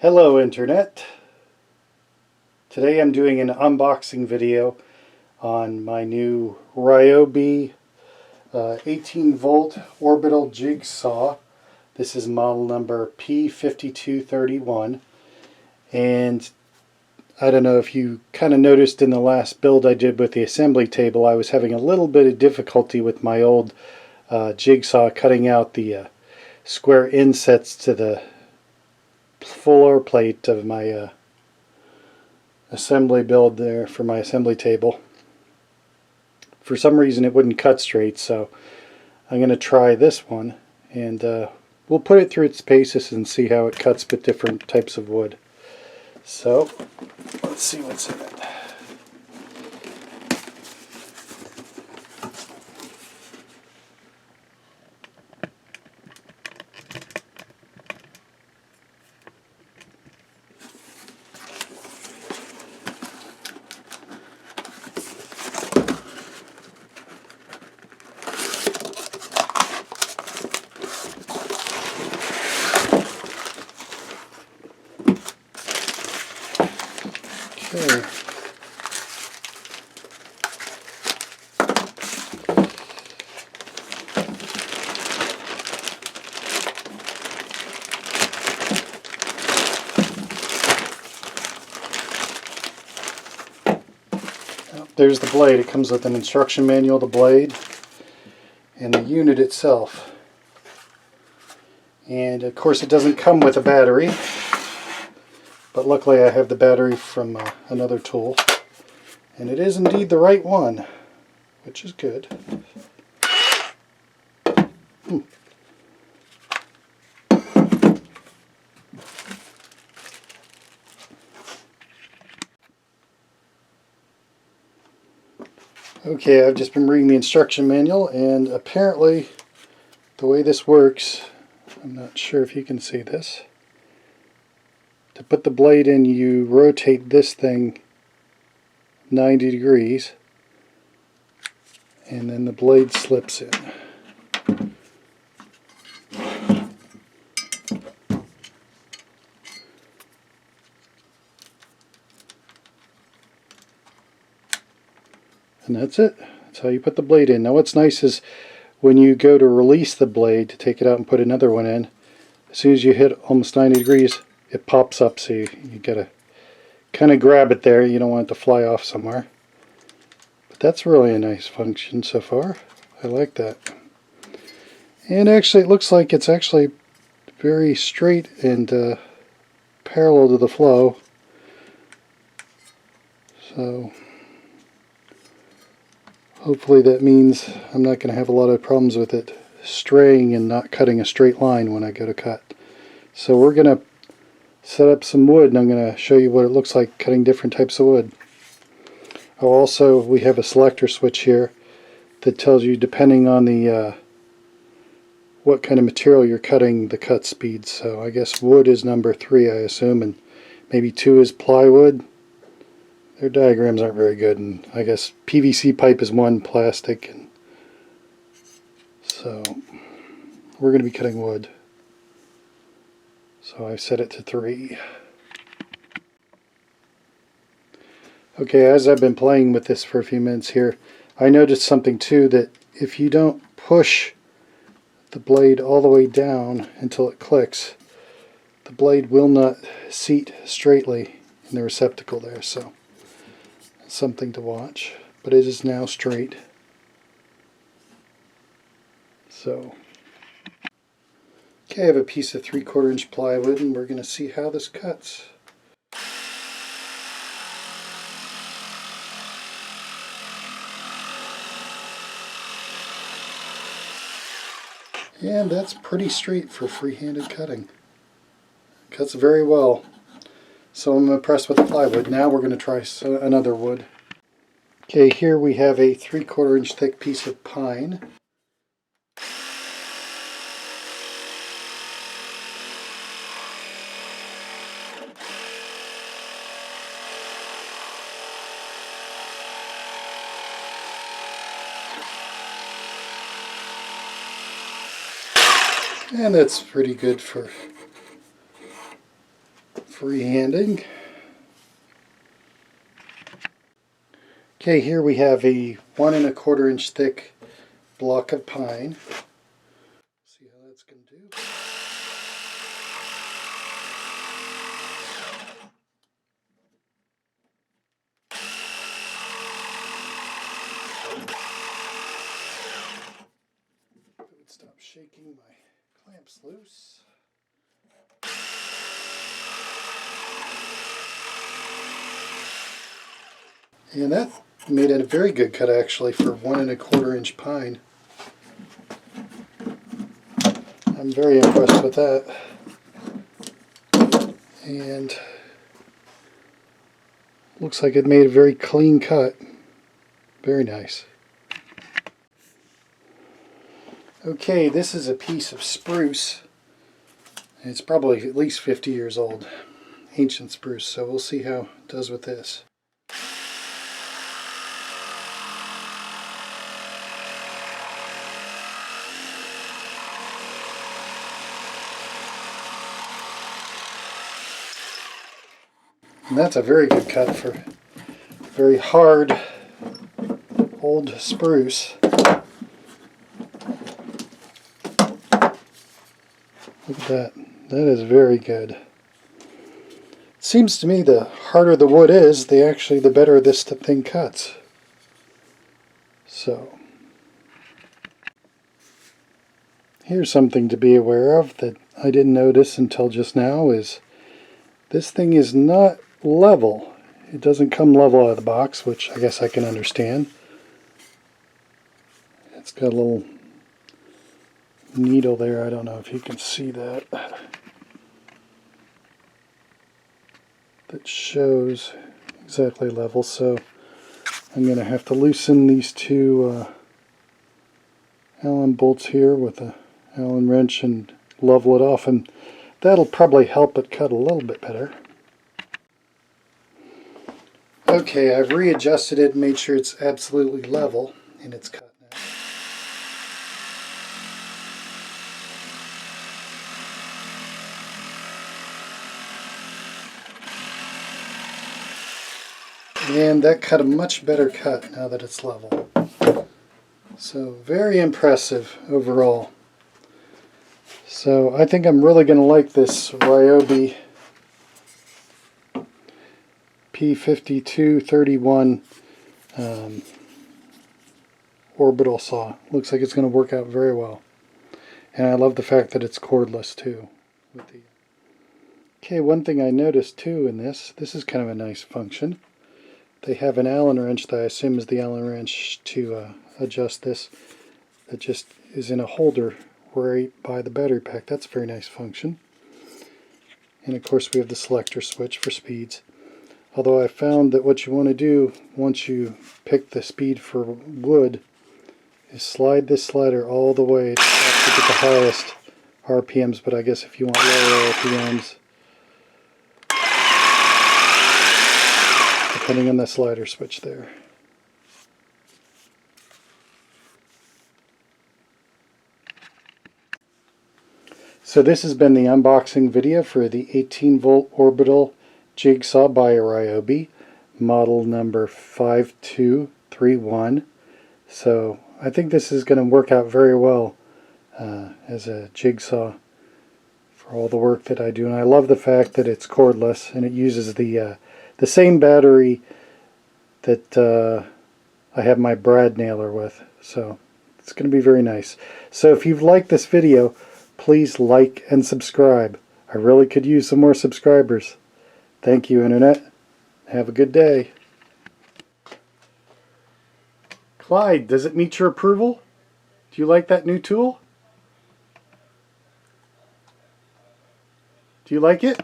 Hello Internet. Today I'm doing an unboxing video on my new Ryobi 18 volt orbital jigsaw. This is model number P5231, and I don't know if you kind of noticed in the last build I did with the assembly table, I was having a little bit of difficulty with my old jigsaw cutting out the square insets to the floor plate of my assembly build there for my assembly table. For some reason it wouldn't cut straight, so I'm going to try this one, and we'll put it through its paces and see how it cuts with different types of wood. So let's see what's in it. Okay. There's the blade. It comes with an instruction manual, the blade, and the unit itself. And of course it doesn't come with a battery, but luckily I have the battery from another tool. And it is indeed the right one, which is good. Okay, I've just been reading the instruction manual, and apparently the way this works, I'm not sure if you can see this. To put the blade in, you rotate this thing 90 degrees, and then the blade slips in. And that's it. That's how you put the blade in. Now what's nice is when you go to release the blade to take it out and put another one in, as soon as you hit almost 90 degrees, it pops up, so you gotta kind of grab it there. You don't want it to fly off somewhere. But that's really a nice function so far. I like that. And actually it looks like it's actually very straight and parallel to the flow. So hopefully that means I'm not going to have a lot of problems with it straying and not cutting a straight line when I go to cut. So we're going to set up some wood, and I'm going to show you what it looks like cutting different types of wood. Also, we have a selector switch here that tells you, depending on the what kind of material you're cutting, the cut speed. So I guess wood is number 3, I assume, and maybe 2 is plywood. Their diagrams aren't very good, and I guess PVC pipe is 1, plastic, and so we're going to be cutting wood. So I've set it to 3. Okay, as I've been playing with this for a few minutes here, I noticed something too, that if you don't push the blade all the way down until it clicks, the blade will not seat straightly in the receptacle there. So something to watch, but it is now straight. So okay, I have a piece of 3/4 inch plywood, and we're going to see how this cuts. And that's pretty straight for free-handed cutting. Cuts very well. So I'm impressed with the plywood. Now we're going to try another wood. Okay, here we have a 3/4 inch thick piece of pine. And that's pretty good for freehanding. Okay, here we have a 1 1/4 inch thick block of pine. See how that's going to do. It would stop shaking my clamps loose. And that made it a very good cut actually for 1 1/4 inch pine. I'm very impressed with that. And looks like it made a very clean cut. Very nice. Okay, this is a piece of spruce. It's probably at least 50 years old. Ancient spruce, so we'll see how it does with this. And that's a very good cut for very hard old spruce. Look at that. That is very good. It seems to me the harder the wood is, the better this thing cuts. So here's something to be aware of that I didn't notice until just now is this thing is not level. It doesn't come level out of the box, which I guess I can understand. It's got a little needle there. I don't know if you can see that. That shows exactly level, so I'm going to have to loosen these two Allen bolts here with a Allen wrench and level it off, and that'll probably help it cut a little bit better. Okay, I've readjusted it and made sure it's absolutely level, and it's cut now. And that cut a much better cut now that it's level. So very impressive overall. So I think I'm really going to like this Ryobi P5231 orbital saw. Looks like it's going to work out very well. And I love the fact that it's cordless too. Okay, one thing I noticed too in this is kind of a nice function. They have an Allen wrench that I assume is the Allen wrench to adjust this. That just is in a holder right by the battery pack. That's a very nice function. And of course we have the selector switch for speeds. Although I found that what you want to do once you pick the speed for wood is slide this slider all the way to get the highest RPMs, but I guess if you want lower RPMs, depending on the slider switch there. So this has been the unboxing video for the 18-volt orbital jigsaw by Ryobi, model number 5231. So I think this is going to work out very well as a jigsaw for all the work that I do. And I love the fact that it's cordless and it uses the same battery that I have my brad nailer with. So it's going to be very nice. So if you've liked this video, please like and subscribe. I really could use some more subscribers. Thank you, Internet. Have a good day. Clyde, does it meet your approval? Do you like that new tool? Do you like it?